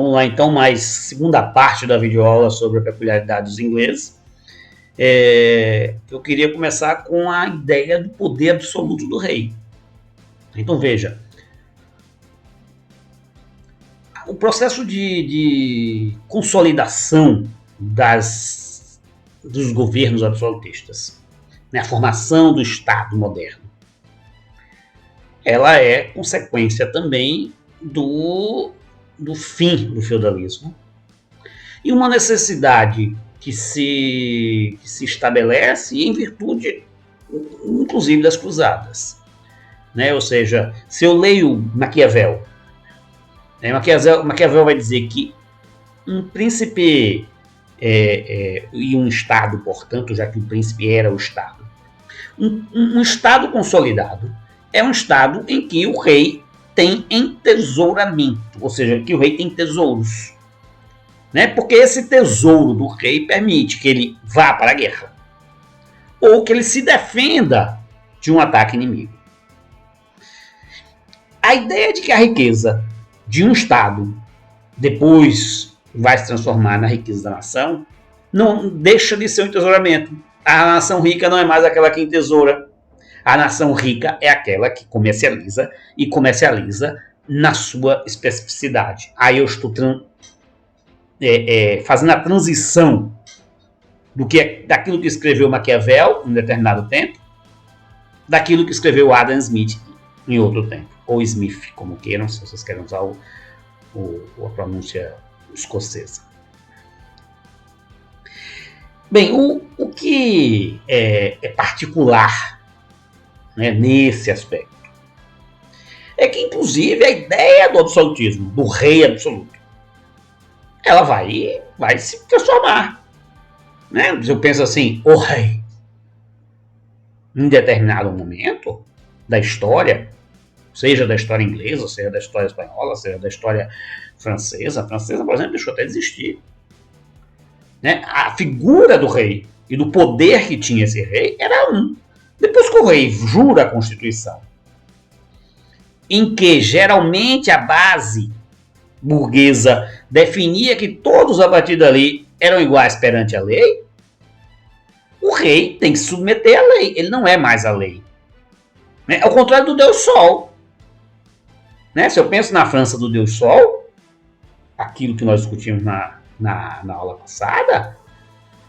Vamos lá então, mais segunda parte da videoaula sobre a peculiaridade dos ingleses. Eu queria começar com a ideia do poder absoluto do rei. Então veja, o processo de consolidação dos governos absolutistas, né, a formação do Estado moderno, ela é consequência também do fim do feudalismo e uma necessidade que se estabelece em virtude, inclusive, das cruzadas. Né? Ou seja, se eu leio Maquiavel, Maquiavel vai dizer que um príncipe e um Estado, portanto, já que o príncipe era o Estado, um Estado consolidado é um Estado em que o rei tem entesouramento, ou seja, que o rei tem tesouros. Né? Porque esse tesouro do rei permite que ele vá para a guerra ou que ele se defenda de um ataque inimigo. A ideia de que a riqueza de um Estado depois vai se transformar na riqueza da nação não deixa de ser um entesouramento. A nação rica não é mais aquela que entesoura. A nação rica é aquela que comercializa e comercializa na sua especificidade. Aí eu estou fazendo a transição daquilo que escreveu Maquiavel em um determinado tempo, daquilo que escreveu Adam Smith em outro tempo, ou Smith, como queiram, se vocês querem usar a pronúncia escocesa. Bem, o que é particular, né, nesse aspecto é que, inclusive, a ideia do absolutismo, do rei absoluto, ela vai se transformar. Né? Eu penso assim, o rei, em determinado momento da história, seja da história inglesa, seja da história espanhola, seja da história francesa. A francesa, por exemplo, deixou até de existir. Né? A figura do rei e do poder que tinha esse rei era um. Depois que o rei jura a Constituição, em que geralmente a base burguesa definia que todos a partir dali eram iguais perante a lei, o rei tem que se submeter à lei. Ele não é mais a lei. Né? Ao contrário do Deus Sol. Né? Se eu penso na França do Deus Sol, aquilo que nós discutimos na aula passada,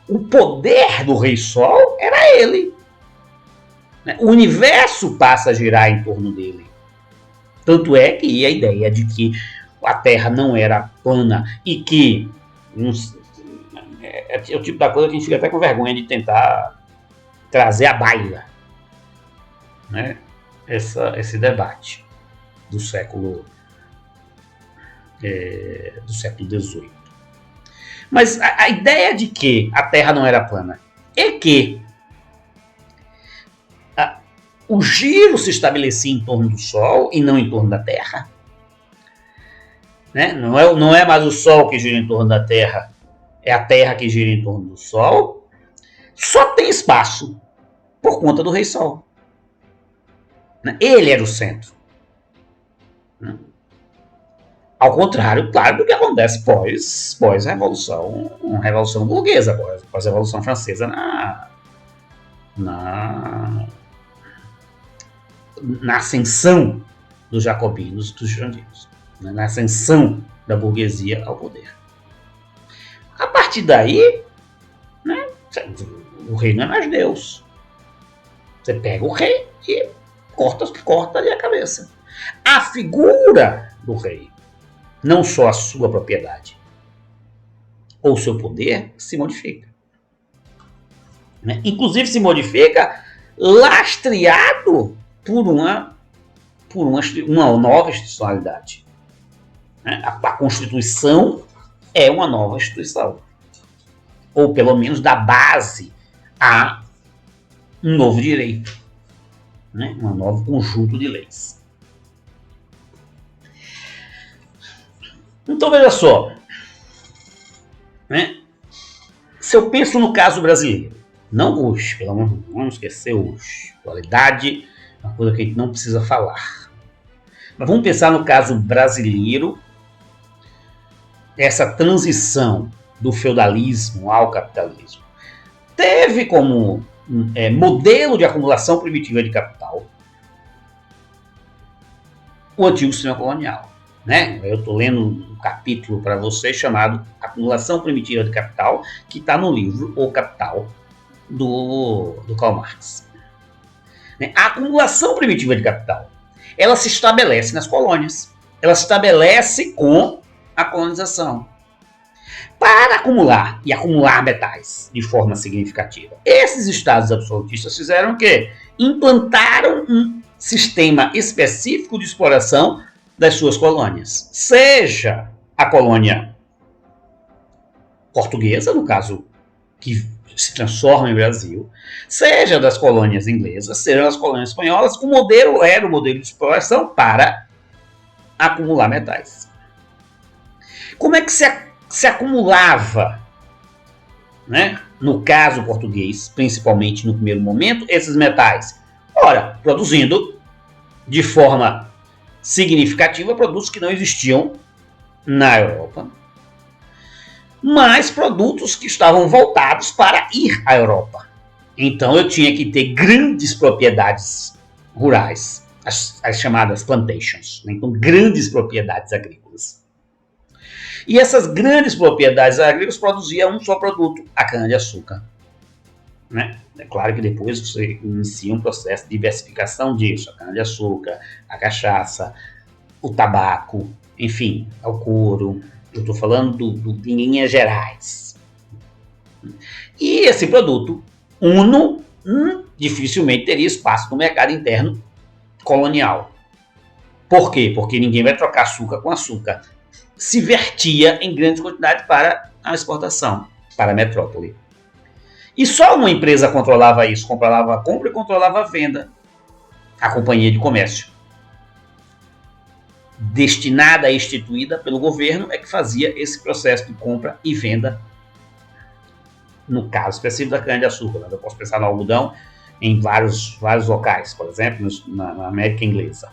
o poder do Rei Sol era ele. Né? O universo passa a girar em torno dele. Tanto é que a ideia de que a Terra não era plana e que é o tipo da coisa que a gente fica até com vergonha de tentar trazer à baila, né? Esse debate do século XVIII. Mas a ideia de que a Terra não era plana é que o giro se estabelecia em torno do Sol e não em torno da Terra. Né? Não é mais o Sol que gira em torno da Terra, é a Terra que gira em torno do Sol. Só tem espaço por conta do Rei Sol. Ele era o centro. Ao contrário, claro, do que acontece pós a Revolução Burguesa, pós a Revolução Francesa na ascensão dos jacobinos e dos girondinos, né? Na ascensão da burguesia ao poder. A partir daí, né, o rei não é mais Deus. Você pega o rei e corta ali a cabeça. A figura do rei, não só a sua propriedade ou o seu poder, se modifica. Né? Inclusive se modifica lastreado por uma nova institucionalidade. Né? A Constituição é uma nova instituição. Ou pelo menos dá base a um novo direito. Né? Um novo conjunto de leis. Então veja só. Né? Se eu penso no caso brasileiro, não hoje, pelo amor de Deus, vamos esquecer hoje. Qualidade é uma coisa que a gente não precisa falar. Mas vamos pensar no caso brasileiro essa transição do feudalismo ao capitalismo, teve como modelo de acumulação primitiva de capital o antigo sistema colonial. Né? Eu estou lendo um capítulo para vocês chamado Acumulação Primitiva de Capital, que está no livro O Capital, do Karl Marx. A acumulação primitiva de capital, ela se estabelece nas colônias. Ela se estabelece com a colonização. Para acumular e acumular metais de forma significativa, esses estados absolutistas fizeram o quê? Implantaram um sistema específico de exploração das suas colônias. Seja a colônia portuguesa, no caso, que se transforma em Brasil, seja das colônias inglesas, seja das colônias espanholas, o modelo era o modelo de exploração para acumular metais. Como é que se acumulava, né? No caso português, principalmente no primeiro momento, esses metais? Ora, produzindo de forma significativa produtos que não existiam na Europa, mas produtos que estavam voltados para ir à Europa. Então eu tinha que ter grandes propriedades rurais, as chamadas plantations, né? Então grandes propriedades agrícolas. E essas grandes propriedades agrícolas produziam um só produto, a cana-de-açúcar. Né? É claro que depois você inicia um processo de diversificação disso, a cana-de-açúcar, a cachaça, o tabaco, enfim, o couro. Eu estou falando de linhas gerais. E esse produto, uno, dificilmente teria espaço no mercado interno colonial. Por quê? Porque ninguém vai trocar açúcar com açúcar. Se vertia em grandes quantidades para a exportação, para a metrópole. E só uma empresa controlava isso, controlava a compra e controlava a venda. A companhia de comércio, destinada e instituída pelo governo, é que fazia esse processo de compra e venda. No caso específico da cana-de-açúcar, eu posso pensar no algodão em vários locais, por exemplo, na América Inglesa.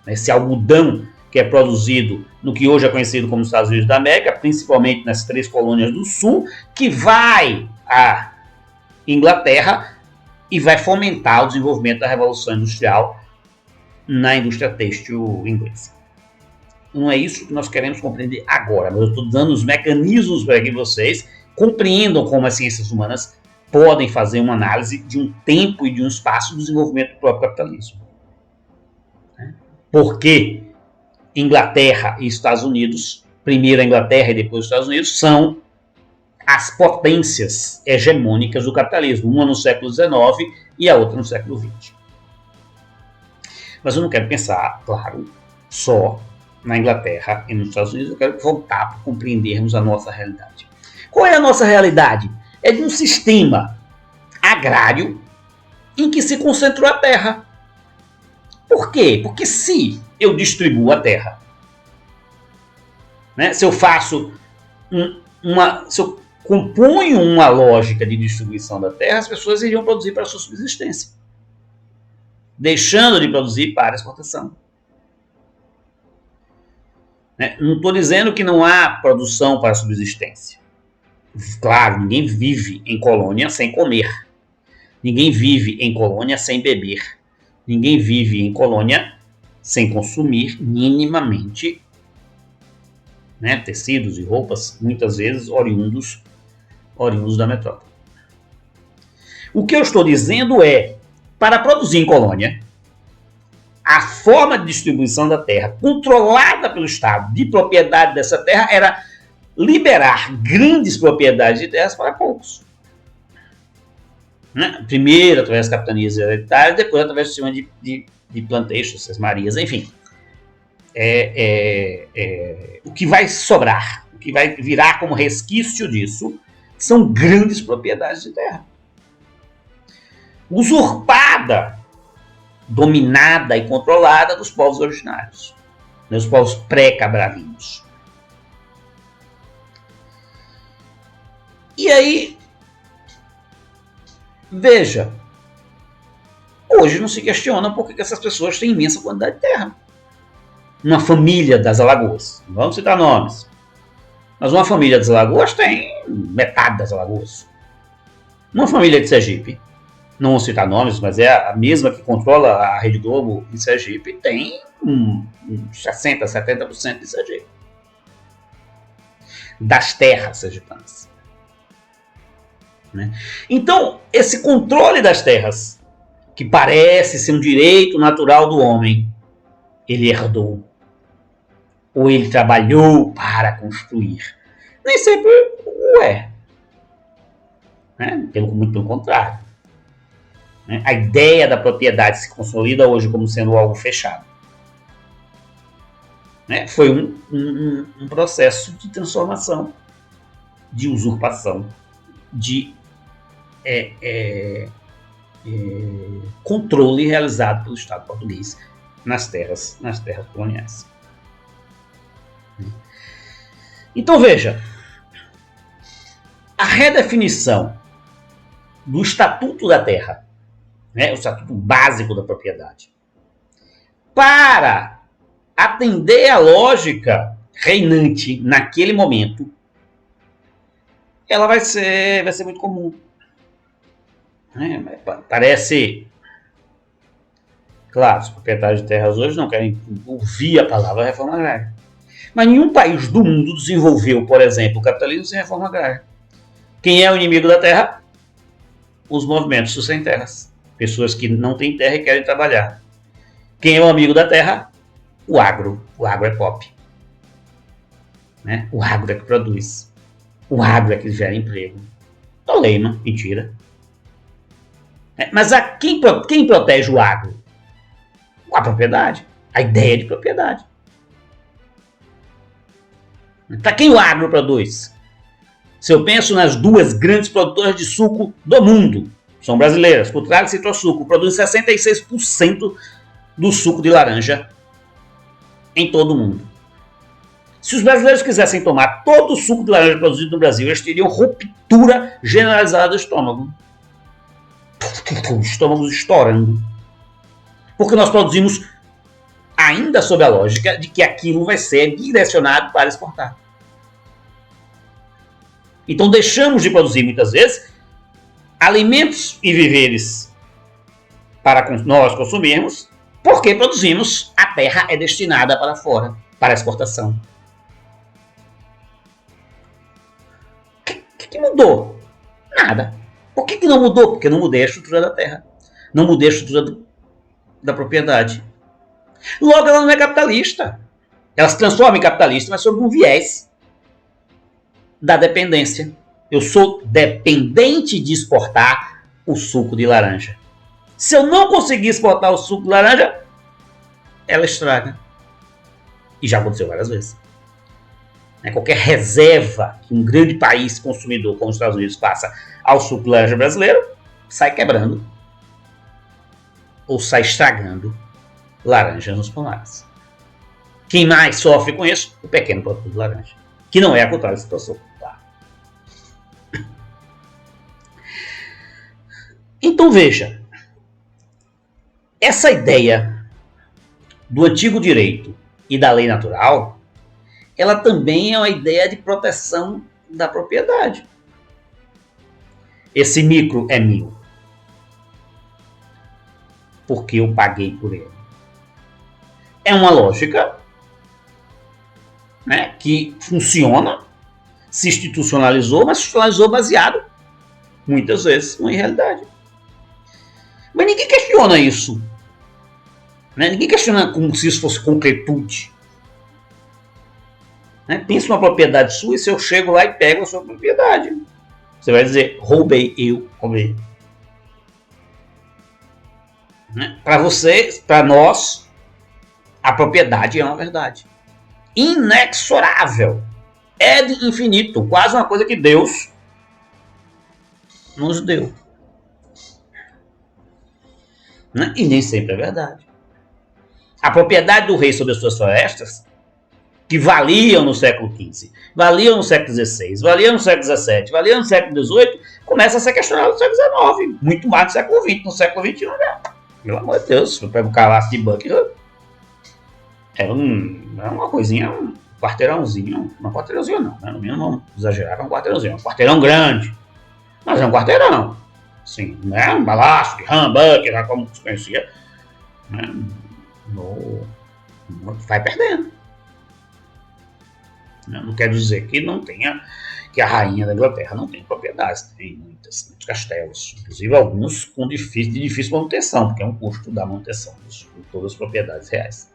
Esse algodão que é produzido no que hoje é conhecido como Estados Unidos da América, principalmente nas 3 colônias do Sul, que vai à Inglaterra e vai fomentar o desenvolvimento da Revolução Industrial na indústria têxtil inglesa. Não é isso que nós queremos compreender agora, mas eu estou dando os mecanismos para que vocês compreendam como as ciências humanas podem fazer uma análise de um tempo e de um espaço do desenvolvimento do próprio capitalismo. Por que Inglaterra e Estados Unidos, primeiro a Inglaterra e depois os Estados Unidos, são as potências hegemônicas do capitalismo, uma no século XIX e a outra no século XX. Mas eu não quero pensar, claro, só na Inglaterra e nos Estados Unidos, eu quero voltar para compreendermos a nossa realidade. Qual é a nossa realidade? É de um sistema agrário em que se concentrou a terra. Por quê? Porque se eu distribuo a terra, né, se eu faço se eu componho uma lógica de distribuição da terra, as pessoas iriam produzir para a sua subsistência, deixando de produzir para a exportação. Né? Não estou dizendo que não há produção para a subsistência. Claro, ninguém vive em colônia sem comer. Ninguém vive em colônia sem beber. Ninguém vive em colônia sem consumir minimamente, né, tecidos e roupas, muitas vezes oriundos da metrópole. O que eu estou dizendo é, para produzir em colônia, a forma de distribuição da terra controlada pelo Estado de propriedade dessa terra era liberar grandes propriedades de terras para poucos. Né? Primeiro através das capitanias hereditárias, depois através do sistema de plantations, sesmarias, enfim. O que vai sobrar, o que vai virar como resquício disso, são grandes propriedades de terra. Usurpada, dominada e controlada dos povos originários, dos povos pré-cabravinhos. E aí, veja, hoje não se questiona por que essas pessoas têm imensa quantidade de terra. Uma família das Alagoas, vamos citar nomes, Mas uma família das Alagoas tem metade das Alagoas. Uma família de Sergipe, não vou citar nomes, mas é a mesma que controla a Rede Globo em Sergipe, tem 60%, 70% de Sergipe. Das terras sergipanas. Né? Então, esse controle das terras, que parece ser um direito natural do homem, ele herdou. Ou ele trabalhou para construir. Nem sempre o é. Né? Muito pelo contrário. Né? A ideia da propriedade se consolida hoje como sendo algo fechado. Né? Foi um processo de transformação, de usurpação, de controle realizado pelo Estado português nas terras coloniais. Então veja, a redefinição do Estatuto da Terra, né, o Estatuto Básico da Propriedade, para atender a lógica reinante naquele momento, ela vai ser muito comum. Parece... Claro, os proprietários de terras hoje não querem ouvir a palavra reforma agrária. Mas nenhum país do mundo desenvolveu, por exemplo, o capitalismo sem reforma agrária. Quem é o inimigo da terra? Os movimentos dos sem terras. Pessoas que não têm terra e querem trabalhar. Quem é o amigo da terra? O agro. O agro é pop. Né? O agro é que produz. O agro é que gera emprego. Toleima, mentira. Mas quem protege o agro? A propriedade. A ideia de propriedade. Para quem o agro produz? Se eu penso nas duas grandes produtoras de suco do mundo, são brasileiras, Cultural e Citrosuco, produzem 66% do suco de laranja em todo o mundo. Se os brasileiros quisessem tomar todo o suco de laranja produzido no Brasil, eles teriam ruptura generalizada do estômago. Estômagos estourando. Porque nós produzimos ainda sob a lógica de que aquilo vai ser direcionado para exportar. Então deixamos de produzir muitas vezes alimentos e víveres para nós consumirmos, porque produzimos, a terra é destinada para fora, para exportação. O que mudou? Nada. Por que não mudou? Porque não mudei a estrutura da terra. Não mudei a estrutura da propriedade. Logo, ela não é capitalista. Ela se transforma em capitalista, mas sob um viés da dependência. Eu sou dependente de exportar o suco de laranja. Se eu não conseguir exportar o suco de laranja, ela estraga. E já aconteceu várias vezes. Qualquer reserva que um grande país consumidor como os Estados Unidos faça ao suco de laranja brasileiro, sai quebrando ou sai estragando laranja nos pomares. Quem mais sofre com isso? O pequeno produtor de laranja, que não é a contrária da situação. Tá? Então veja, essa ideia do antigo direito e da lei natural, ela também é uma ideia de proteção da propriedade. Esse micro é meu, porque eu paguei por ele. É uma lógica, né, que funciona, se institucionalizou, mas se institucionalizou baseado, muitas vezes, em realidade. Mas ninguém questiona isso. Né? Ninguém questiona como se isso fosse concretude. Né? Pensa numa propriedade sua e se eu chego lá e pego a sua propriedade, você vai dizer, roubei, eu roubei. Né? Para você, para nós, a propriedade é uma verdade inexorável, é de infinito, quase uma coisa que Deus nos deu. Né? E nem sempre é verdade. A propriedade do rei sobre as suas florestas, que valiam no século XV, valiam no século XVI, valiam no século XVII, valiam no século XVIII, começa a ser questionado no século XIX, muito mais no século XX, no século XXI já. Pelo amor de Deus, se eu pego o calaço de Buckingham, era uma coisinha quarteirãozinho, não quarteirãozinho não, né? No mínimo vamos exagerar, é um quarteirãozinho, é um quarteirão grande, mas é um quarteirão, sim, né? Um balaço de hamburger, já como se conhecia, né? Vai perdendo. Não quer dizer que não tenha, que a rainha da Inglaterra não tem propriedades, tem muitos castelos, inclusive alguns de difícil manutenção, porque é um custo da manutenção de todas as propriedades reais.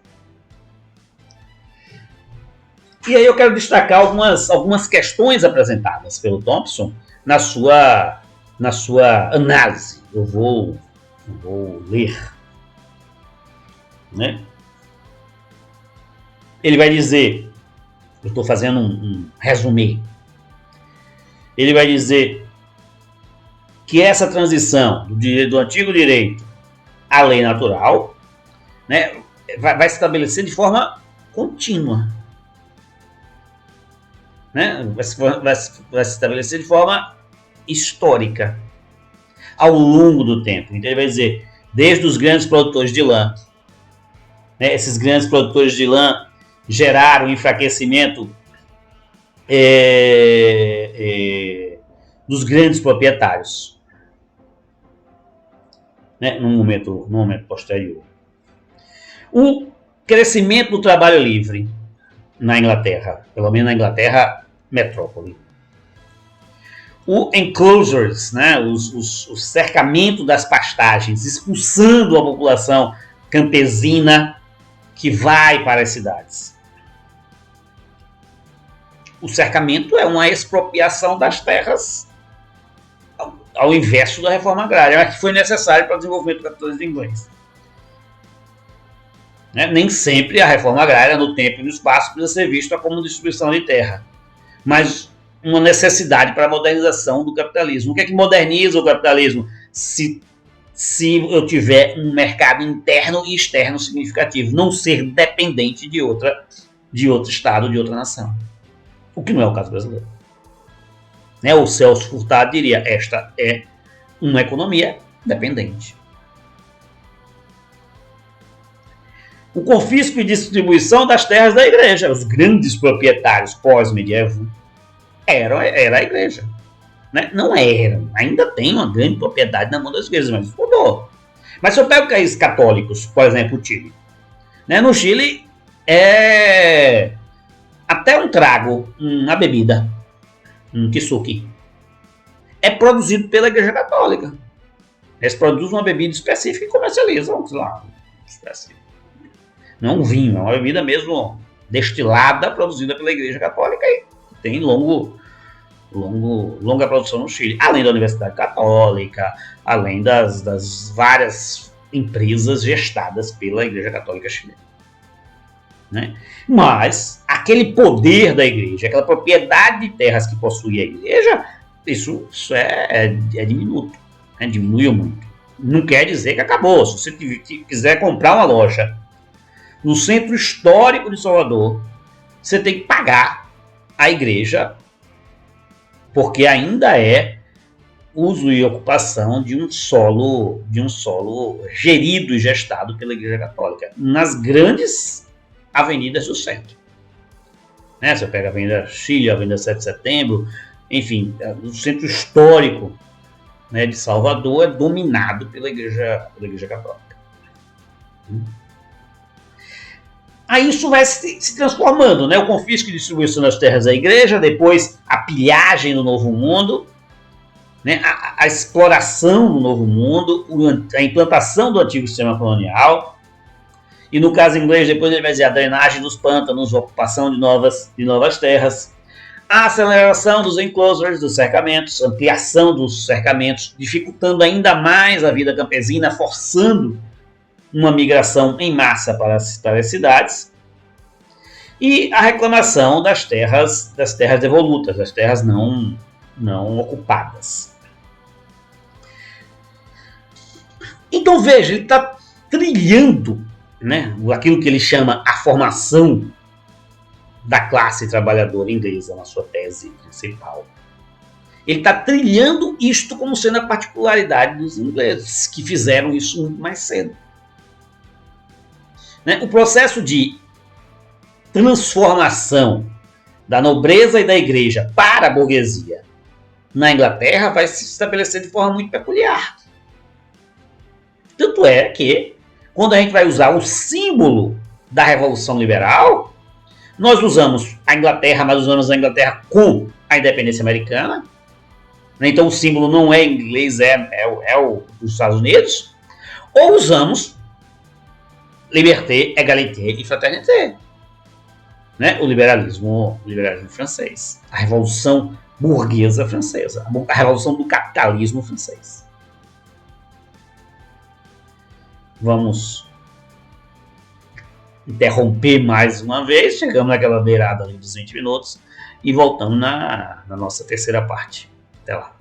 E aí eu quero destacar algumas questões apresentadas pelo Thompson na sua análise. Eu vou ler, né? Ele vai dizer, eu estou fazendo um resumê, ele vai dizer que essa transição do antigo direito à lei natural, né, vai se estabelecer de forma contínua, né, vai se estabelecer de forma histórica ao longo do tempo. Então ele vai dizer, desde os grandes produtores de lã, né, esses grandes produtores de lã geraram enfraquecimento dos grandes proprietários, né, no momento posterior. O crescimento do trabalho livre na Inglaterra, pelo menos na Inglaterra metrópole. O enclosures, né, o cercamento das pastagens, expulsando a população campesina que vai para as cidades. O cercamento é uma expropriação das terras ao inverso da reforma agrária, que foi necessário para o desenvolvimento do capitalismo inglês. Nem sempre a reforma agrária, no tempo e no espaço, precisa ser vista como distribuição de terra, mas uma necessidade para a modernização do capitalismo. O que é que moderniza o capitalismo? Se eu tiver um mercado interno e externo significativo, não ser dependente de outro estado, de outra nação. O que não é o caso brasileiro. O Celso Furtado diria, esta é uma economia dependente. O confisco e distribuição das terras da igreja. Os grandes proprietários pós-medievo era a igreja. Não era, ainda tem uma grande propriedade na mão das igrejas, mas mudou. Mas se eu pego países católicos, por exemplo, o Chile. No Chile, até um trago, uma bebida, um kisuke, é produzido pela igreja católica. Eles produzem uma bebida específica e comercializam, sei lá, específico. Não é um vinho, é uma bebida mesmo destilada, produzida pela igreja católica e tem longa produção no Chile, além da Universidade Católica, além das várias empresas gestadas pela Igreja Católica chilena. Mas aquele poder da igreja, aquela propriedade de terras que possuía a igreja, isso é diminuto, diminuiu muito. Não quer dizer que acabou. Se você quiser comprar uma loja no centro histórico de Salvador, você tem que pagar a igreja, porque ainda é uso e ocupação de um solo gerido e gestado pela Igreja Católica nas grandes avenidas do centro. Você pega a Avenida Chile, a Avenida 7 de Setembro, enfim, o centro histórico, de Salvador é dominado pela Igreja Católica. Aí isso vai se transformando, o confisco e distribuição das terras da igreja, depois a pilhagem do Novo Mundo, a exploração do Novo Mundo, a implantação do antigo sistema colonial, e no caso inglês depois ele vai dizer a drenagem dos pântanos, a ocupação de novas terras, a aceleração dos enclosures, dos cercamentos, ampliação dos cercamentos, dificultando ainda mais a vida campesina, forçando uma migração em massa para as cidades, e a reclamação das terras devolutas, das terras não ocupadas. Então veja, ele está trilhando aquilo que ele chama a formação da classe trabalhadora inglesa na sua tese principal. Ele está trilhando isto como sendo a particularidade dos ingleses, que fizeram isso muito mais cedo. O processo de transformação da nobreza e da igreja para a burguesia na Inglaterra vai se estabelecer de forma muito peculiar. Tanto é que, quando a gente vai usar o símbolo da Revolução Liberal, nós usamos a Inglaterra, mas usamos a Inglaterra com a independência americana. Então o símbolo não é inglês, é o dos Estados Unidos. Ou usamos liberté, égalité e fraternité. Né? O liberalismo francês. A Revolução Burguesa Francesa. A Revolução do Capitalismo Francês. Vamos interromper mais uma vez. Chegamos naquela beirada ali dos 20 minutos. E voltamos na nossa terceira parte. Até lá.